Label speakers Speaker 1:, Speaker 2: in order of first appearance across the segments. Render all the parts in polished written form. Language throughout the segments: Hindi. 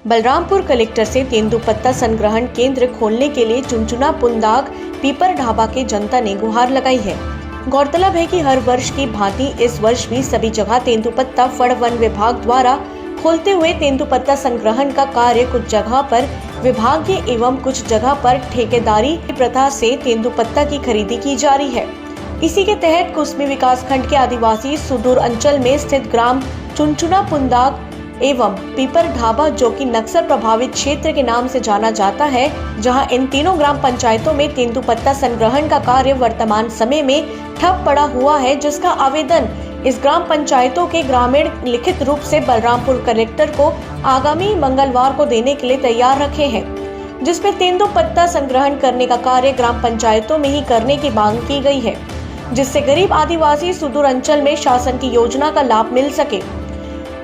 Speaker 1: बलरामपुर कलेक्टर से तेंदुपत्ता संग्रहण केंद्र खोलने के लिए चुनचुना पुंदाग पीपर ढाबा के जनता ने गुहार लगाई है। गौरतलब है कि हर वर्ष की भांति इस वर्ष भी सभी जगह तेंदुपत्ता फड़ वन विभाग द्वारा खोलते हुए तेंदुपत्ता संग्रहण का कार्य कुछ जगह पर विभागीय एवं कुछ जगह पर ठेकेदारी की प्रथा से तेंदुपत्ता की खरीदी की जा रही है। इसी के तहत कुसमी विकास खंड के आदिवासी सुदूर अंचल में स्थित ग्राम चुनचुना पुंदाग एवं पीपर ढाबा, जो कि नक्सल प्रभावित क्षेत्र के नाम से जाना जाता है, जहां इन तीनों ग्राम पंचायतों में तेंदुपत्ता संग्रहण का कार्य वर्तमान समय में ठप पड़ा हुआ है, जिसका आवेदन इस ग्राम पंचायतों के ग्रामीण लिखित रूप से बलरामपुर कलेक्टर को आगामी मंगलवार को देने के लिए तैयार रखे हैं, जिसमें तेंदुपत्ता संग्रहण करने का कार्य ग्राम पंचायतों में ही करने की मांग की गई है, जिससे गरीब आदिवासी सुदूर अंचल में शासन की योजना का लाभ मिल सके।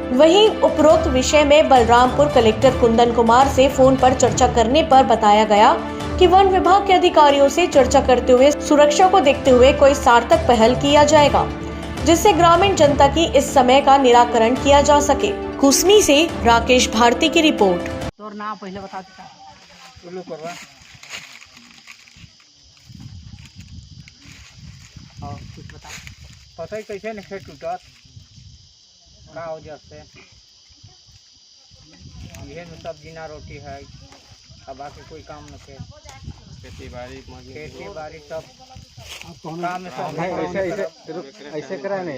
Speaker 1: वहीं उपरोक्त विषय में बलरामपुर कलेक्टर कुंदन कुमार से फोन पर चर्चा करने पर बताया गया कि वन विभाग के अधिकारियों से चर्चा करते हुए सुरक्षा को देखते हुए कोई सार्थक पहल किया जाएगा, जिससे ग्रामीण जनता की इस समय का निराकरण किया जा सके। कुसमी से राकेश भारती की रिपोर्ट।
Speaker 2: तोर नाम पहले बता देता। कुछ बता।
Speaker 3: पता कैसे नहीं टूटत का वजह से ये सब बिना रोटी है, अब बाकी कोई काम न के खेती बाड़ी सब काम में सब ऐसे कराने।